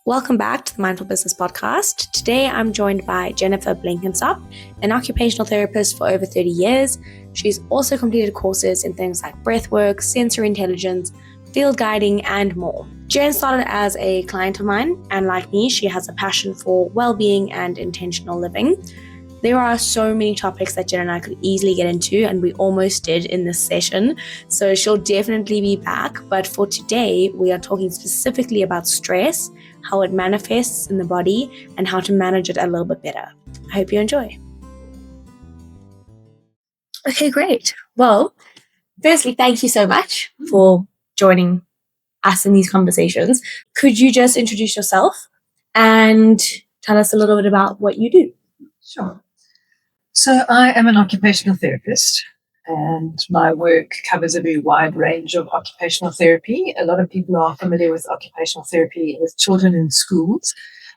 Welcome back to the Mindful Business Podcast. Today I'm joined by Jennifer Blenkinsop, an occupational therapist for over 30 years. She's also completed courses in things like breathwork, sensory intelligence, field guiding, and more. Jen started as a client of mine, and like me, she has a passion for well-being and intentional living. There are so many topics that Jen and I could easily get into, and we almost did in this session, so she'll definitely be back. But for today, we are talking specifically about stress, how it manifests in the body, and how to manage it a little bit better. I hope you enjoy. Okay, great. Well, firstly, thank you so much for joining us in these conversations. Could you just introduce yourself and tell us a little bit about what you do? Sure. So I am an occupational therapist, and my work covers a very wide range of occupational therapy. A lot of people are familiar with occupational therapy with children in schools,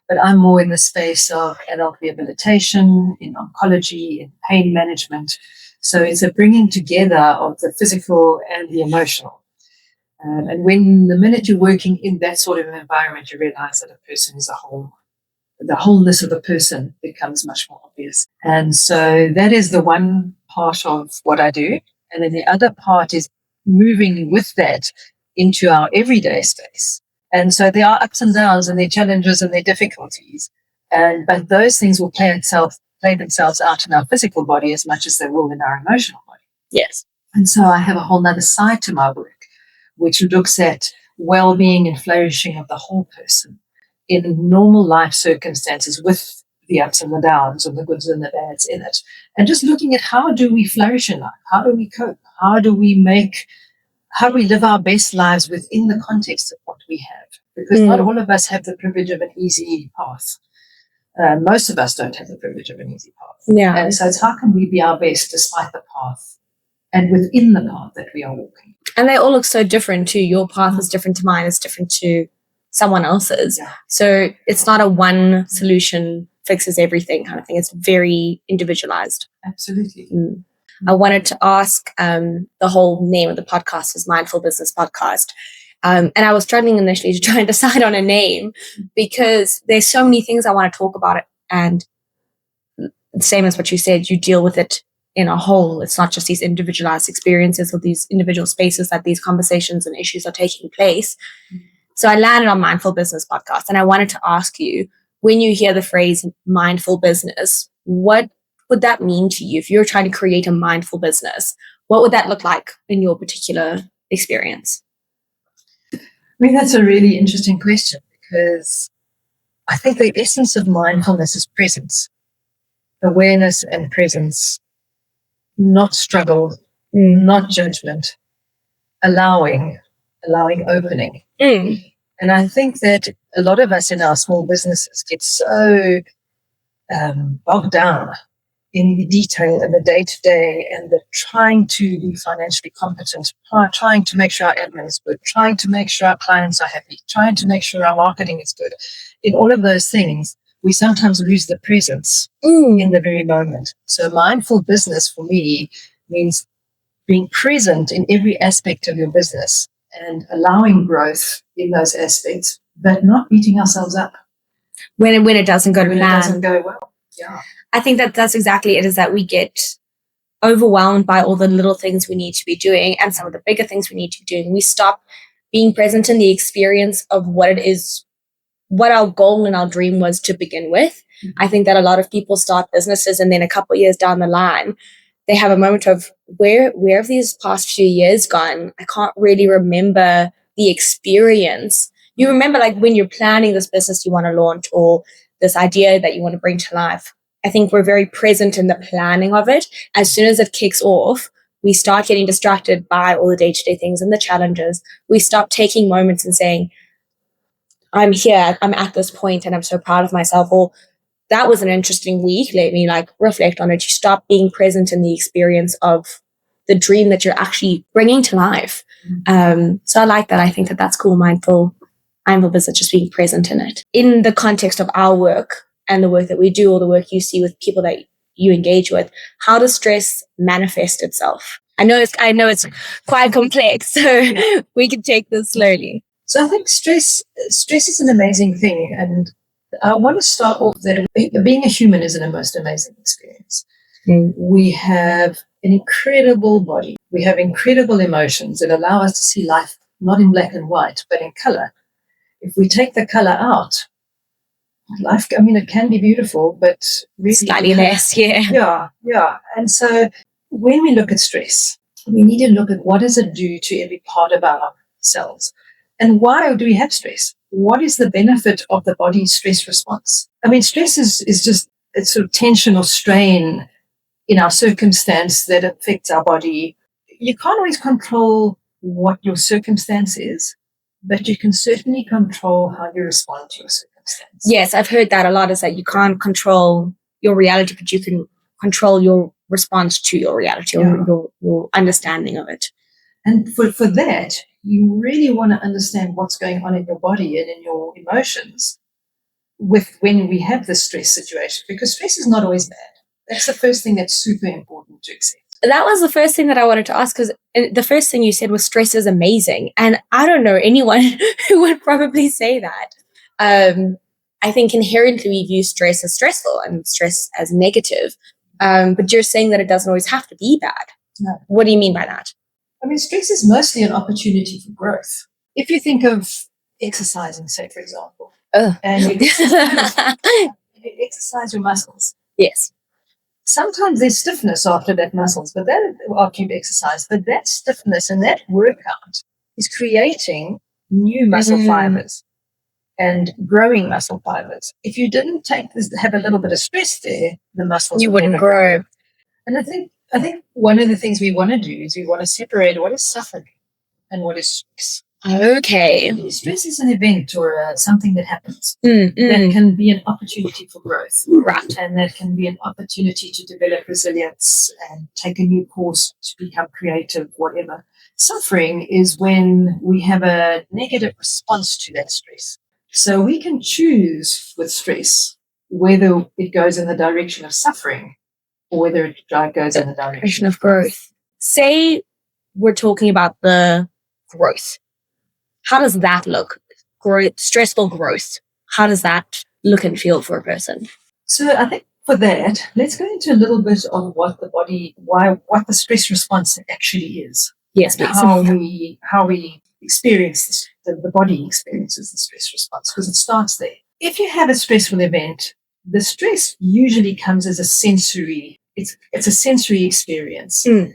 but I'm more in the space of adult rehabilitation, in oncology, in pain management. So it's a bringing together of the physical and the emotional. And when the minute you're working in that sort of environment, you realize that a person is a whole. The wholeness of a person becomes much more obvious. And so that is the one part of what I do. And then the other part is moving with that into our everyday space. And so there are ups and downs, and there are challenges and there are difficulties. But those things will play themselves out in our physical body as much as they will in our emotional body. Yes. And so I have a whole other side to my work, which looks at well-being and flourishing of the whole person in normal life circumstances, with the ups and the downs and the goods and the bads in it. And just looking at how do we flourish in life? How do we cope? How do we live our best lives within the context of what we have? Because not all of us have the privilege of an easy path. Most of us don't have the privilege of an easy path. Yeah. And so it's how can we be our best despite the path and within the path that we are walking? And they all look so different too. Your path is different to mine, is different to someone else's. Yeah. So it's not a one solution fixes everything kind of thing. It's very individualized. Absolutely. I wanted to ask, the whole name of the podcast is Mindful Business Podcast. And I was struggling initially to try and decide on a name because there's so many things I want to talk about it. And same as what you said, you deal with it in a whole. It's not just these individualized experiences or these individual spaces that these conversations and issues are taking place. So I landed on Mindful Business Podcast, and I wanted to ask you, when you hear the phrase mindful business, what would that mean to you? If you're trying to create a mindful business, what would that look like in your particular experience? I mean, that's a really interesting question, because I think the essence of mindfulness is presence, awareness and presence, not struggle, not judgment, allowing opening. And I think that a lot of us in our small businesses get so bogged down in the detail and the day-to-day and the trying to be financially competent, trying to make sure our admin is good, trying to make sure our clients are happy, trying to make sure our marketing is good. In all of those things, we sometimes lose the presence in the very moment. So mindful business for me means being present in every aspect of your business and allowing growth in those aspects, but not beating ourselves up when it doesn't go to plan. It doesn't go well. Yeah, I think that's exactly it, is that we get overwhelmed by all the little things we need to be doing and some of the bigger things we need to be doing. We stop being present in the experience of what it is, what our goal and our dream was to begin with. I think that a lot of people start businesses, and then a couple of years down the line, they have a moment of where have these past few years gone? I can't really remember the experience. You remember, like, when you're planning this business you want to launch or this idea that you want to bring to life. I think we're very present in the planning of it. As soon as it kicks off, we start getting distracted by all the day-to-day things and the challenges. We stop taking moments and saying, I'm here, I'm at this point, and I'm so proud of myself. Or that was an interesting week. Let me reflect on it. You stop being present in the experience of the dream that you're actually bringing to life. So I like that. I think that that's cool. Mindful business, just being present in it. In the context of our work and the work that we do, or the work you see with people that you engage with, how does stress manifest itself? I know it's quite complex, so we can take this slowly. So I think stress is an amazing thing, and I want to start off that being a human is an most amazing experience. We have an incredible body. We have incredible emotions that allow us to see life not in black and white, but in color. If we take the color out, life, I mean, it can be beautiful, but really Slightly less, yeah. Yeah. And so when we look at stress, we need to look at what does it do to every part of our cells, and why do we have stress? What is the benefit of the body's stress response? I mean, stress is just it's sort of tension or strain in our circumstance that affects our body. You can't always control what your circumstance is, but you can certainly control how you respond to your circumstance. Yes, I've heard that a lot, is that you can't control your reality, but you can control your response to your reality, or your understanding of it. And for that, you really want to understand what's going on in your body and in your emotions with when we have this stress situation, because stress is not always bad. That's the first thing that's super important to accept. That was the first thing that I wanted to ask, because the first thing you said was stress is amazing. And I don't know anyone who would probably say that. I think inherently we view stress as stressful and stress as negative. But you're saying that it doesn't always have to be bad. No. What do you mean by that? I mean, stress is mostly an opportunity for growth. If you think of exercising, say, for example, and you exercise your muscles. Yes. Sometimes there's stiffness after that muscles, but that after you've exercised, but that stiffness and that workout is creating new muscle fibers and growing muscle fibers. If you didn't have a little bit of stress there, the muscles you wouldn't grow. And I think one of the things we want to do is we want to separate what is suffering and what is stress. Okay. Stress is an event or something that happens that can be an opportunity for growth. Right. And that can be an opportunity to develop resilience and take a new course to become creative, whatever. Suffering is when we have a negative response to that stress. So we can choose with stress whether it goes in the direction of suffering or whether it goes in the direction of growth. Say we're talking about the growth. How does that look? Growth, stressful growth. How does that look and feel for a person? So I think for that, let's go into a little bit on what the stress response actually is. Yes, please. How we experience this, the body experiences the stress response, because it starts there. If you have a stressful event, the stress usually comes as a sensory. It's a sensory experience. You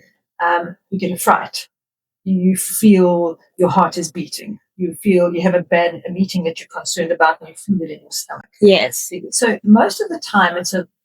get a fright. You feel your heart is beating. You feel you have a meeting that you're concerned about, and you feel it in your stomach. Yes. So most of the time,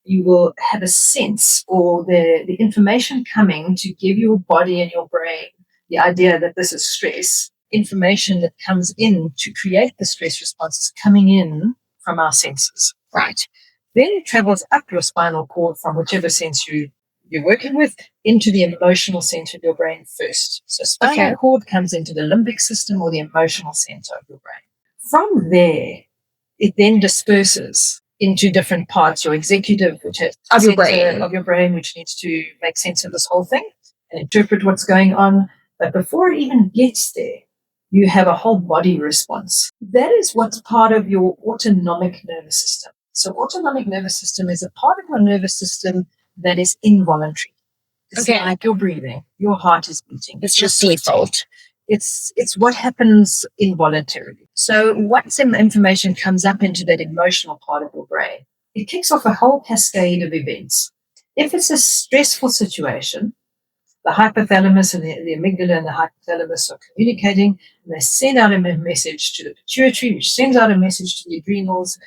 you will have a sense or the information coming to give your body and your brain the idea that this is stress. Information that comes in to create the stress response is coming in from our senses. Right. Then it travels up your spinal cord from whichever sense you're working with into the emotional center of your brain first. So spinal cord comes into the limbic system or the emotional center of your brain. From there, it then disperses into different parts. Your executive, which has of your brain, which needs to make sense of this whole thing and interpret what's going on. But before it even gets there, you have a whole body response. That is what's part of your autonomic nervous system. So autonomic nervous system is a part of your nervous system that is involuntary. It's like your breathing. Your heart is beating. It's just default. It's what happens involuntarily. So once information comes up into that emotional part of your brain, it kicks off a whole cascade of events. If it's a stressful situation, the hypothalamus and the amygdala and the hypothalamus are communicating, and they send out a message to the pituitary, which sends out a message to the adrenals,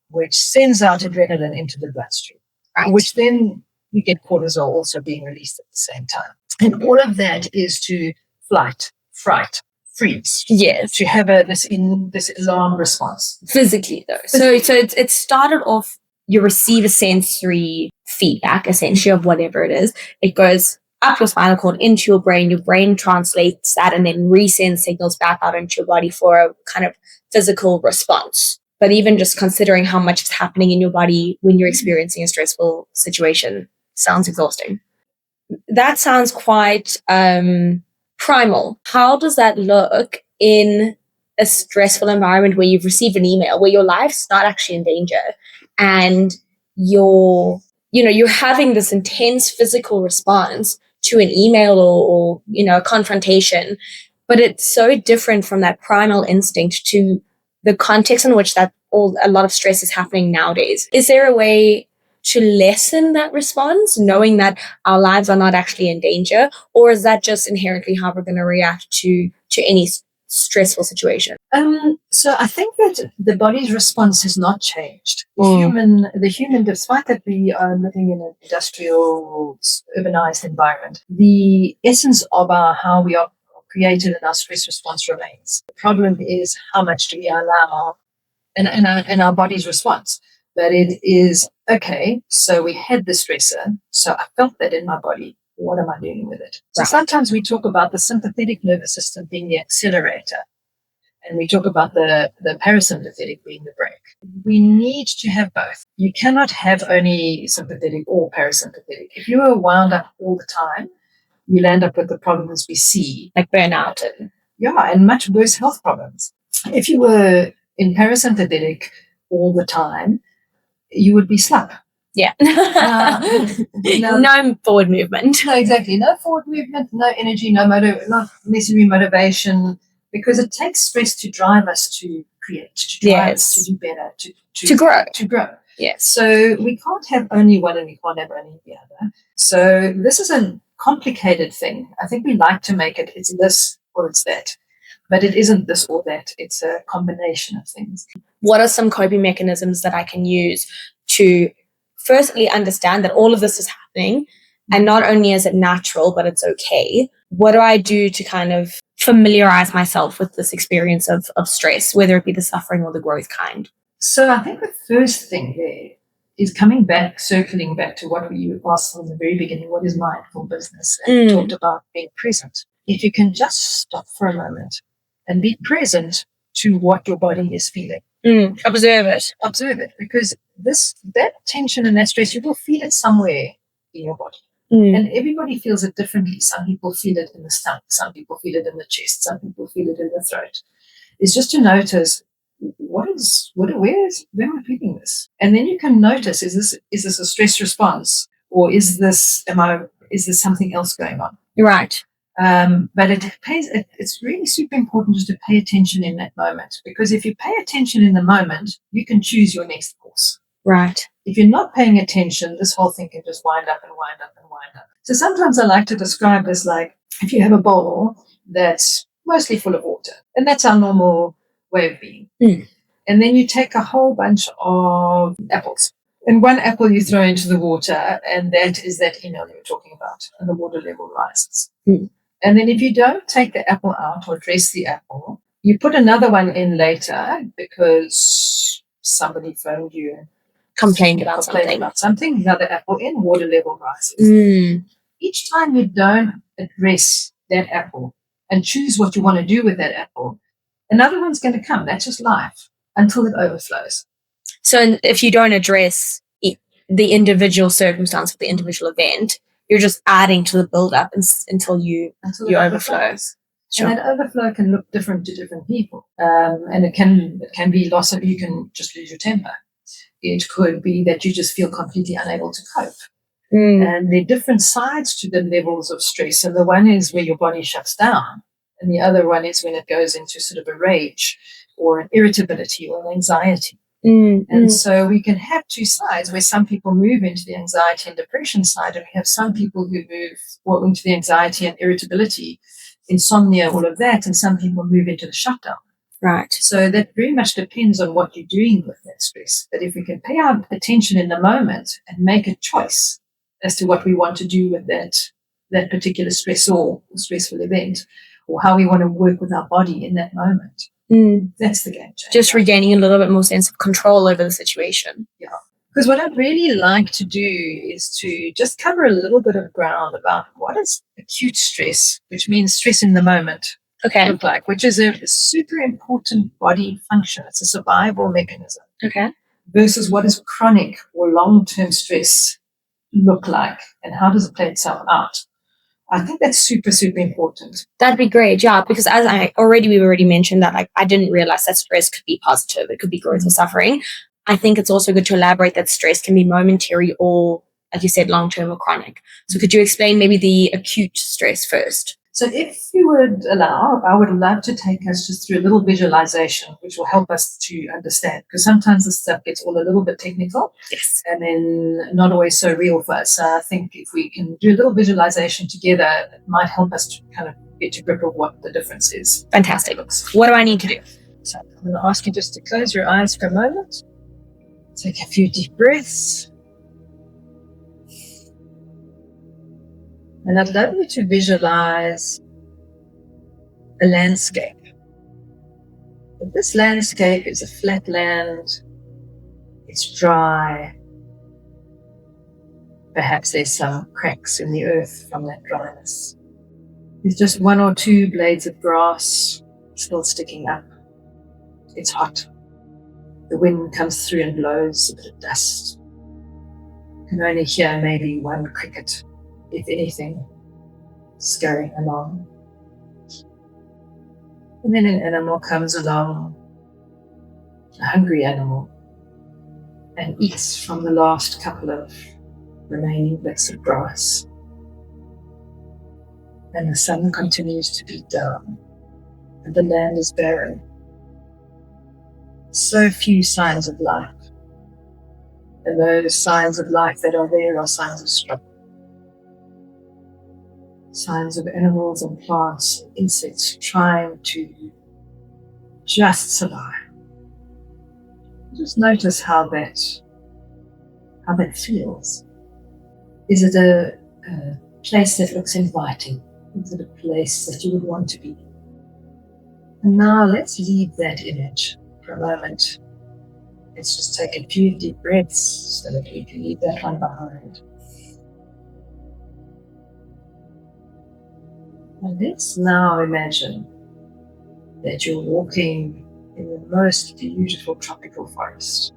which sends out adrenaline into the bloodstream, which then you get cortisol also being released at the same time. And all of that is to flight, fright, freeze. Yes. To have this alarm response. Physically, though. So it started off, you receive a sensory feedback, essentially, of whatever it is. It goes up your spinal cord into your brain translates that and then resends signals back out into your body for a kind of physical response. But even just considering how much is happening in your body when you're experiencing a stressful situation sounds exhausting. That sounds quite primal. How does that look in a stressful environment where you've received an email where your life's not actually in danger, and you're having this intense physical response to an email or a confrontation, but it's so different from that primal instinct to the context in which a lot of stress is happening nowadays. Is there a way to lessen that response, knowing that our lives are not actually in danger, or is that just inherently how we're going to react to any stressful situation? So I think that the body's response has not changed. The human, despite that we are living in an industrial, urbanized environment, the essence of how we are created and our stress response remains. The problem is how much do we allow and our body's response. But it is, okay, so we had the stressor, so I felt that in my body. What am I doing with it? So sometimes we talk about the sympathetic nervous system being the accelerator, and we talk about the parasympathetic being the brake. We need to have both. You cannot have only sympathetic or parasympathetic. If you are wound up all the time, you'll end up with the problems we see, like burnout and much worse health problems. If you were in parasympathetic all the time, you would be slap. Yeah. No forward movement. No, exactly. No forward movement, no energy, not necessary motivation, because it takes stress to drive us to create, to drive us to do better, to grow. To grow. Yes. So we can't have only one and we can't have only the other. So this is a complicated thing. I think we like to make it, it's this or it's that. But it isn't this or that. It's a combination of things. What are some coping mechanisms that I can use to firstly understand that all of this is happening, and not only is it natural, but it's okay? What do I do to kind of familiarize myself with this experience of stress, whether it be the suffering or the growth kind? So I think the first thing there is circling back to what you asked in the very beginning, what is mindful business? And we talked about being present. If you can just stop for a moment and be present to what your body is feeling. Observe it, because that tension and that stress, you will feel it somewhere in your body. And everybody feels it differently. Some people feel it in the stomach, some people feel it in the chest, some people feel it in the throat. It's just to notice where am I feeling this? And then you can notice, is this a stress response, or is this something else going on? Right. But it's really super important just to pay attention in that moment, because if you pay attention in the moment, you can choose your next course. Right. If you're not paying attention, this whole thing can just wind up and wind up and wind up. So sometimes I like to describe this like if you have a bowl that's mostly full of water, and that's our normal way of being. And then you take a whole bunch of apples, and one apple you throw into the water, and that is that email you were talking about, and the water level rises. And then if you don't take the apple out or dress the apple, you put another one in later because somebody phoned you and complained about something. Another apple in, water level rises. Each time you don't address that apple and choose what you want to do with that apple, another one's going to come. That's just life until it overflows. So if you don't address the individual circumstance of the individual event, you're just adding to the build-up until you overflow. Sure. And that overflow can look different to different people. And it can be loss of, you can just lose your temper. It could be that you just feel completely unable to cope. And there are different sides to the levels of stress. And the one is where your body shuts down. And the other one is when it goes into sort of a rage or an irritability or an anxiety. And so we can have two sides where some people move into the anxiety and depression side, and we have some people who move into the anxiety and irritability, insomnia, all of that, and some people move into the shutdown. Right. So that very much depends on what you're doing with that stress. But if we can pay our attention in the moment and make a choice as to what we want to do with that particular stress or stressful event, or how we want to work with our body in that moment, that's the game changer. Just regaining a little bit more sense of control over the situation. Yeah. Because what I'd really like to do is to just cover a little bit of ground about what is acute stress, which means stress in the moment. Okay. Look like, which is a super important body function. It's a survival mechanism. Okay. Versus what is chronic or long-term stress look like, and how does it play itself out? I think that's super, super important. That'd be great, yeah, because as we've already mentioned that, like, I didn't realize that stress could be positive. It could be growth or suffering. I think it's also good to elaborate that stress can be momentary or, like you said, long-term or chronic. So could you explain maybe the acute stress first? So if you would allow, I would love to take us just through a little visualization, which will help us to understand, because sometimes this stuff gets all a little bit technical. Yes. And then not always so real for us. So I think if we can do a little visualization together, it might help us to kind of get to grip of what the difference is. Fantastic. What do I need to do? So I'm going to ask you just to close your eyes for a moment. Take a few deep breaths. And I'd love you to visualize a landscape. But this landscape is a flat land. It's dry. Perhaps there's some cracks in the earth from that dryness. There's just one or two blades of grass still sticking up. It's hot. The wind comes through and blows a bit of dust. You can only hear maybe one cricket, if anything, scurrying along. And then an animal comes along, a hungry animal, and eats from the last couple of remaining bits of grass. And the sun continues to beat down, and the land is barren. So few signs of life. And those signs of life that are there are signs of struggle. Signs of animals and plants, insects trying to just survive. Just notice how that feels. Is it a place that looks inviting? Is it a place that you would want to be? And now let's leave that image for a moment. Let's just take a few deep breaths so that we can leave that one behind. And let's now imagine that you're walking in the most beautiful tropical forest.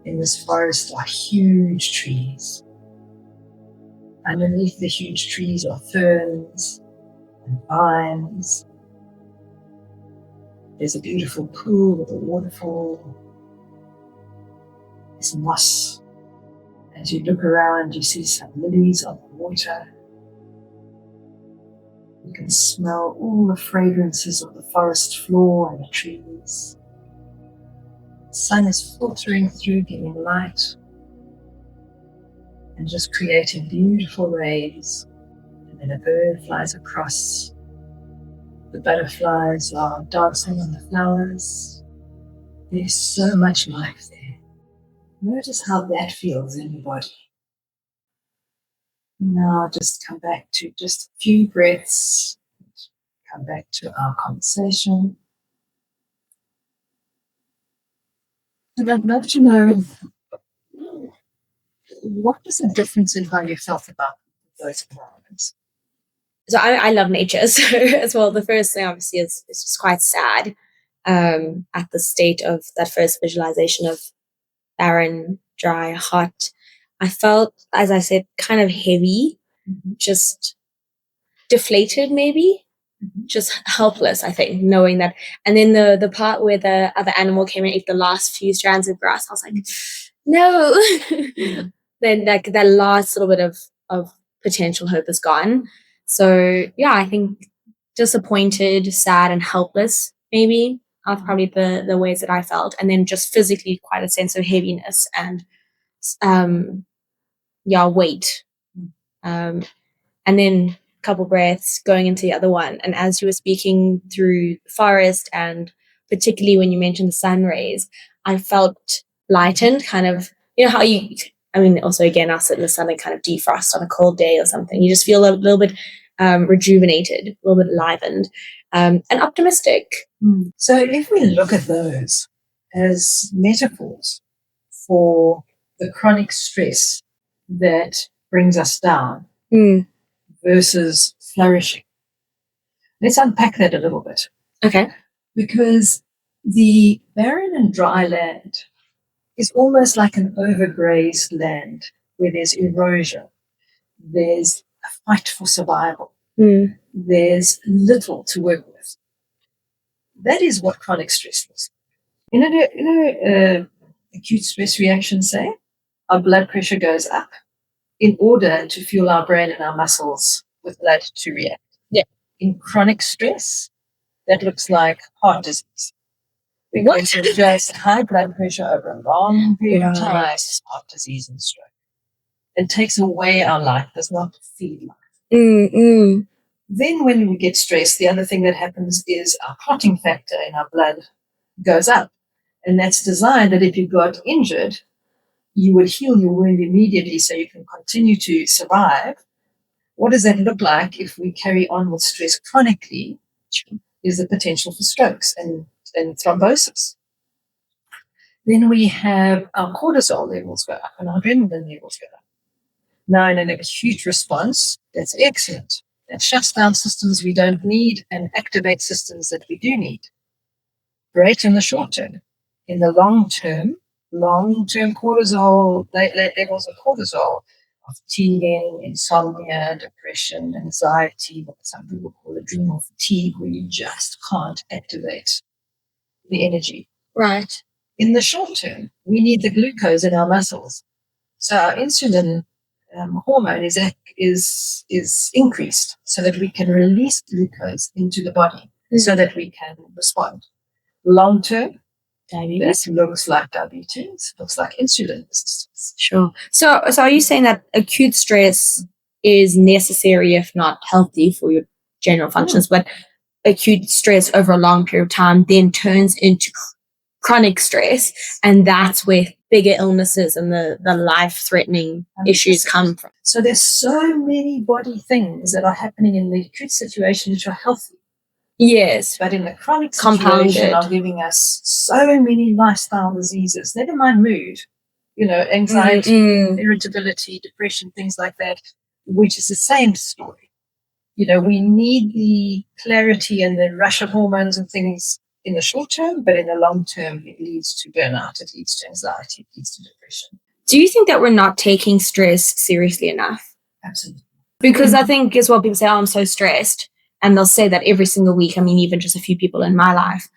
In this forest are huge trees. Underneath the huge trees are ferns and vines. There's a beautiful pool with a waterfall. There's moss. As you look around, you see some lilies on the water. You can smell all the fragrances of the forest floor and the trees. The sun is filtering through, giving light and just creating beautiful rays. And then a bird flies across. The butterflies are dancing on the flowers. There's so much life there. Notice how that feels in your body. Now just come back to just a few breaths. Come back to our conversation. And I'd love to know, what was the difference in how you felt about those environments? So I love nature. So as well, the first thing obviously is just quite sad at the state of that first visualization of barren, dry, hot. I felt, as I said, kind of heavy, just deflated maybe, just helpless, I think, knowing that. And then the part where the other animal came and ate the last few strands of grass, I was like, no. Then like that last little bit of potential hope is gone. So yeah, I think disappointed, sad, and helpless maybe are probably the ways that I felt. And then just physically quite a sense of heaviness and weight. And then a couple breaths going into the other one. And as you were speaking through the forest, and particularly when you mentioned the sun rays, I felt lightened, kind of, you know how also again, I'll sit in the sun and kind of defrost on a cold day or something. You just feel a little bit rejuvenated, a little bit livened, and optimistic. So if we look at those as metaphors for the chronic stress that brings us down versus flourishing, let's unpack that a little bit. Okay. Because the barren and dry land is almost like an overgrazed land where there's erosion. There's a fight for survival. Mm. There's little to work with. That is what chronic stress is. Acute stress reactions say our blood pressure goes up in order to fuel our brain and our muscles with blood to react. Yeah. In chronic stress, that looks like heart disease. Because What? of just high blood pressure over a long period of time, Right. heart disease and stroke. It takes away our life, does not feed life. Mm. Then when we get stressed, the other thing that happens is our clotting factor in our blood goes up. And that's designed that if you got injured, you would heal your wound immediately so you can continue to survive. What does that look like if we carry on with stress chronically? Is the potential for strokes and thrombosis. Then we have our cortisol levels go up and our adrenaline levels go up. Now, in an acute response, that's excellent. That shuts down systems we don't need and activates systems that we do need. Great in the short term. In the long-term cortisol, levels of cortisol, of fatiguing, insomnia, depression, anxiety, what some people call adrenal fatigue, where you just can't activate the energy. Right. In the short term, we need the glucose in our muscles. So our insulin hormone is increased so that we can release glucose into the body so that we can respond. Long term, Diabetes. that looks like diabetes, looks like insulin resistance. Sure. So are you saying that acute stress is necessary, if not healthy, for your general functions, but acute stress over a long period of time then turns into chronic stress, and that's where bigger illnesses and the life-threatening issues come from? So there's so many body things that are happening in the acute situation which are healthy. Yes. But in the chronic situation are giving us so many lifestyle diseases, never mind mood, anxiety, irritability, depression, things like that, which is the same story. We need the clarity and the rush of hormones and things in the short term, but in the long term, it leads to burnout, it leads to anxiety, it leads to depression. Do you think that we're not taking stress seriously enough? Absolutely. Because I think as well, people say, oh, I'm so stressed. And they'll say that every single week. I mean, even just a few people in my life,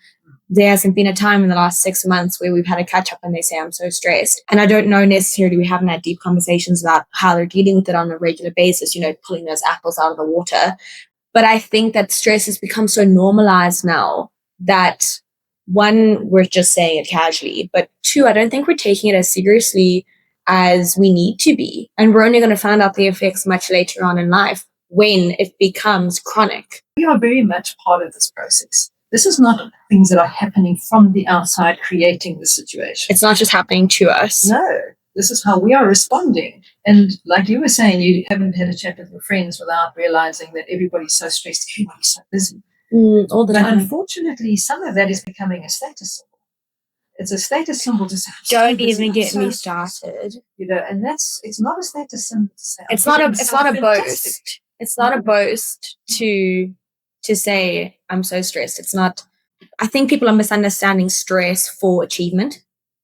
there hasn't been a time in the last 6 months where we've had a catch up and they say, I'm so stressed. And I don't know necessarily, we haven't had deep conversations about how they're dealing with it on a regular basis, pulling those apples out of the water. But I think that stress has become so normalized now that, one, we're just saying it casually, but two, I don't think we're taking it as seriously as we need to be. And we're only going to find out the effects much later on in life when it becomes chronic. We are very much part of this process. This is not things that are happening from the outside creating the situation. It's not just happening to us. No, this is how we are responding. And like you were saying, you haven't had a chat with your friends without realizing that everybody's so stressed, everybody's so busy. All the time. But unfortunately, some of that is becoming a status symbol. It's a status symbol to say, don't even get me started. And it's not a status symbol to say, it's not a boast. It's not a boast to say I'm so stressed. It's not. I think people are misunderstanding stress for achievement.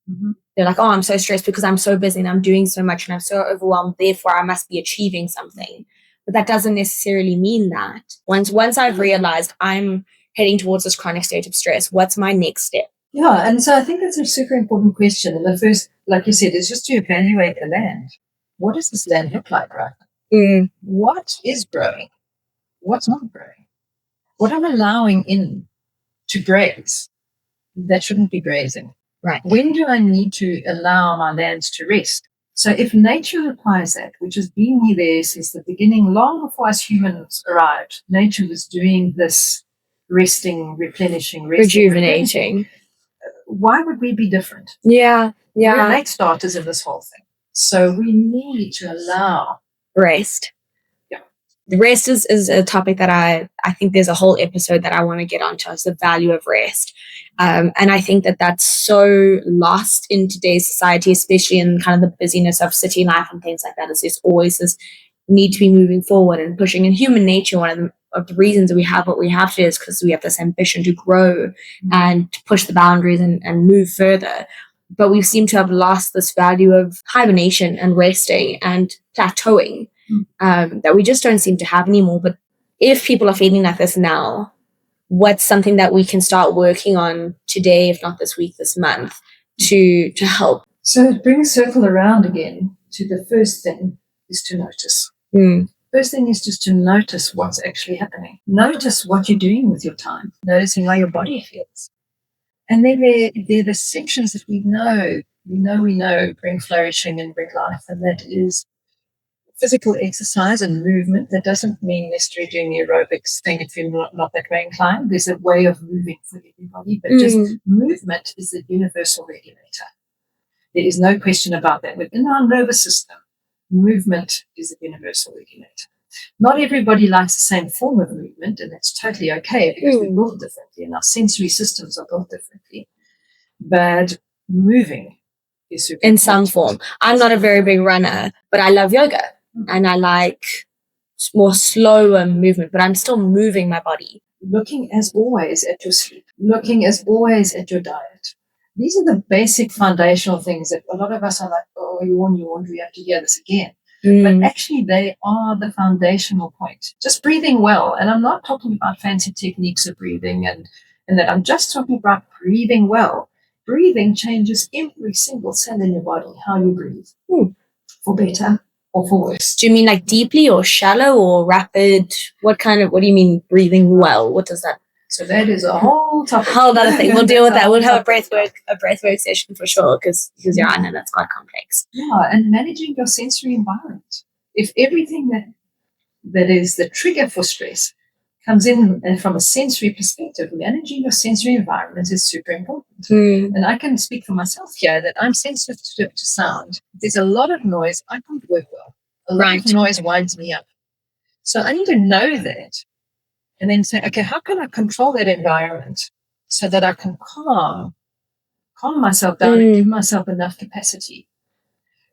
Mm-hmm. They're like, oh, I'm so stressed because I'm so busy and I'm doing so much and I'm so overwhelmed, therefore I must be achieving something. But that doesn't necessarily mean that. Once I've realized I'm heading towards this chronic state of stress, what's my next step? Yeah, and so I think that's a super important question. And the first, like you said, is just to evaluate the land. What does this land look like right now? What is growing? What's not growing? What I'm allowing in to graze that shouldn't be grazing? Right. When do I need to allow my lands to rest? So if nature requires that, which has been there since the beginning, long before us humans arrived, nature was doing this resting, replenishing, rejuvenating. Why would we be different? Yeah. We're late starters in this whole thing. So we need to allow rest. Yeah. The rest is a topic that I think there's a whole episode that I want to get onto, is the value of rest. And I think that that's so lost in today's society, especially in kind of the busyness of city life and things like that. Is there's always this need to be moving forward and pushing. In human nature, one of the reasons that we have what we have today is because we have this ambition to grow and to push the boundaries and move further. But we seem to have lost this value of hibernation and resting and plateauing. that we just don't seem to have anymore. But if people are feeling like this now, what's something that we can start working on today, if not this week, this month, to help? So it brings circle around again to the first thing is to notice. First thing is just to notice what's actually happening. Notice what you're doing with your time. Noticing how your body feels. And then there are the sections that we know, bring flourishing and bring life. And that is physical exercise and movement. That doesn't mean necessarily doing the aerobics thing if you're not that way inclined. There's a way of moving for everybody, but just movement is the universal regulator. There is no question about that. Within our nervous system, movement is the universal regulator. Not everybody likes the same form of movement, and that's totally okay because we're built differently and our sensory systems are built differently. But moving is super in some form. I'm not a very big runner, but I love yoga and I like more slower movement, but I'm still moving my body. Looking as always at your sleep, looking as always at your diet. These are the basic foundational things that a lot of us are like, oh, you yawn, we have to hear this again. But actually, they are the foundational point. Just breathing well. And I'm not talking about fancy techniques of breathing and that. I'm just talking about breathing well. Breathing changes every single cell in your body, how you breathe, for better or for worse. Do you mean like deeply or shallow or rapid? What do you mean breathing well? What does that? So that is a whole topic. Whole other thing. We'll deal with that. We'll have a breathwork session for sure because you're I know that's quite complex. Yeah, and managing your sensory environment. If everything that is the trigger for stress comes in and from a sensory perspective, managing your sensory environment is super important. And I can speak for myself here that I'm sensitive to sound. There's a lot of noise. I can't work well. A lot of noise winds me up. So I need to know that. And then say, okay, how can I control that environment so that I can calm myself down and give myself enough capacity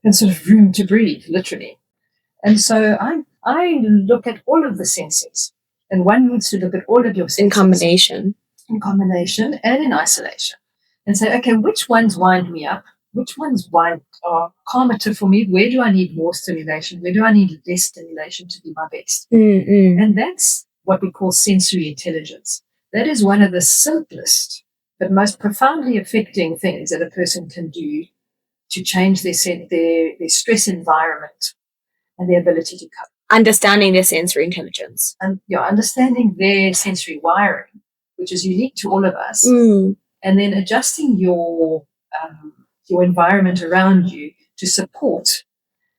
and sort of room to breathe, literally. And so I look at all of the senses, and one needs to look at all of your senses. In combination and in isolation. And say, okay, which ones wind me up? Which ones are calmative for me? Where do I need more stimulation? Where do I need less stimulation to be my best? And that's what we call sensory intelligence. That is one of the simplest but most profoundly affecting things that a person can do to change their stress environment and their ability to cope. Understanding their sensory intelligence. And understanding their sensory wiring, which is unique to all of us, and then adjusting your environment around you to support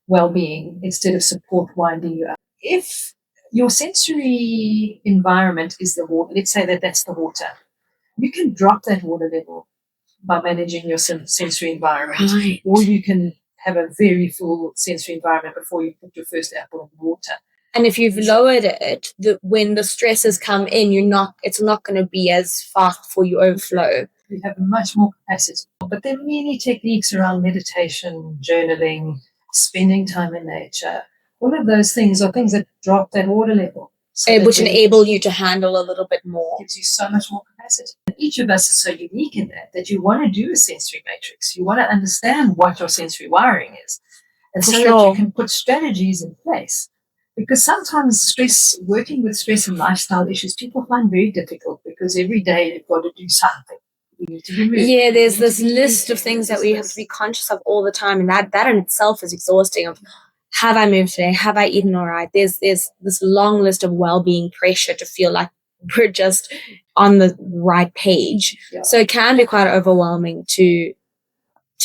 well-being instead of support winding you up. If your sensory environment is the water, let's say that's the water, you can drop that water level by managing your sensory environment, or you can have a very full sensory environment before you put your first apple in water. And if you've lowered it, when the stresses come in, it's not going to be as fast before you overflow. You have much more capacity. But there are many techniques around meditation, journaling, spending time in nature. All of those things are things that drop that water level. Which enable you to handle a little bit more. Gives you so much more capacity. And each of us is so unique in that you want to do a sensory matrix. You want to understand what your sensory wiring is. And so that you can put strategies in place. Because sometimes working with stress and lifestyle issues, people find very difficult because every day you've got to do something. You need to be moved. Yeah, there's this list of things that we have to be conscious of all the time. And that in itself is exhausting. Have I moved today? Have I eaten all right? There's this long list of well-being pressure to feel like we're just on the right page. Yeah. So it can be quite overwhelming to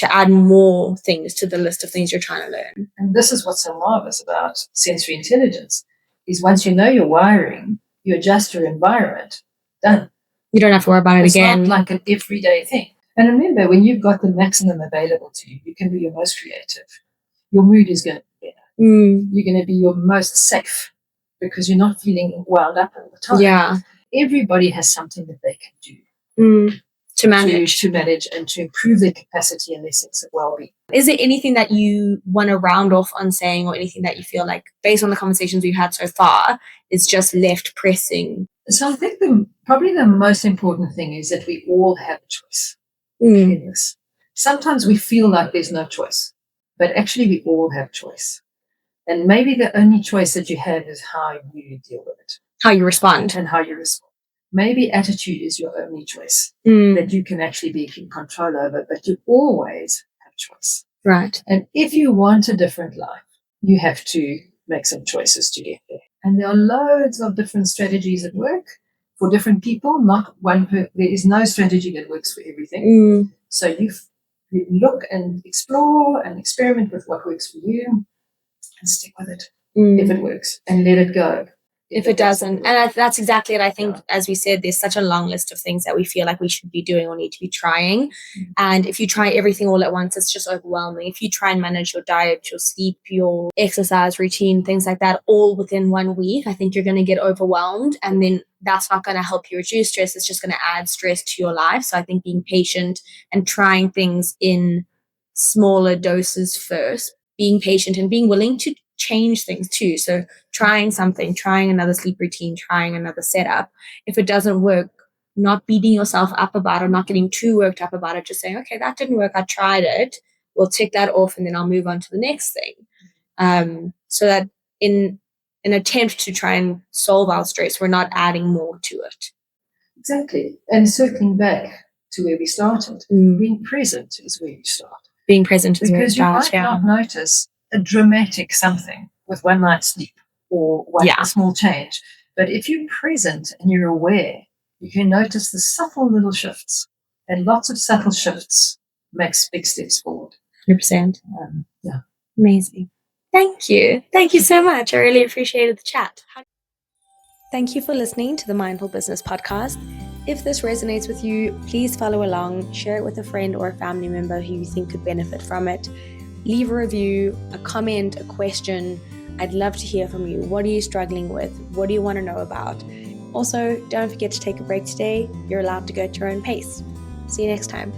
add more things to the list of things you're trying to learn. And this is what's so marvelous about sensory intelligence, is once you know your wiring, you adjust your environment, done. You don't have to worry about it again. It's not like an everyday thing. And remember, when you've got the maximum available to you, you can be your most creative. Your mood is going to be better. You're going to be your most safe because you're not feeling wound up all the time. Yeah. Everybody has something that they can do to manage and to improve their capacity and their sense of well-being. Is there anything that you want to round off on saying, or anything that you feel like, based on the conversations we've had so far, is just left pressing? So I think probably the most important thing is that we all have a choice in this. Sometimes we feel like there's no choice, but actually we all have choice. And maybe the only choice that you have is how you deal with it. How you respond. And how you respond. Maybe attitude is your only choice that you can actually be in control over, but you always have choice. Right. And if you want a different life, you have to make some choices to get there. And there are loads of different strategies that work for different people. Not one. There is no strategy that works for everything. So you look and explore and experiment with what works for you, and stick with it if it works, and let it go if it doesn't. And that's exactly it. I think, as we said, there's such a long list of things that we feel like we should be doing or need to be trying. And if you try everything all at once, it's just overwhelming. If you try and manage your diet, your sleep, your exercise routine, things like that, all within 1 week, I think you're going to get overwhelmed. And then that's not going to help you reduce stress. It's just going to add stress to your life. So I think being patient and trying things in smaller doses first, being patient and being willing to change things too. So trying something, trying another sleep routine, trying another setup. If it doesn't work, not beating yourself up about it, not getting too worked up about it, just saying, okay, that didn't work. I tried it. We'll tick that off and then I'll move on to the next thing. So that in an attempt to try and solve our stress, we're not adding more to it. Exactly. And circling back to where we started, being present is where you start. Being present is where you start, because you might not notice a dramatic something with one night's sleep or a small change. But if you're present and you're aware, you can notice the subtle little shifts. And lots of subtle shifts makes big steps forward. 100%. Amazing. Thank you. Thank you so much. I really appreciated the chat. Thank you for listening to the Mindful Business Podcast. If this resonates with you, please follow along, share it with a friend or a family member who you think could benefit from it. Leave a review, a comment, a question. I'd love to hear from you. What are you struggling with? What do you want to know about? Also, don't forget to take a break today. You're allowed to go at your own pace. See you next time.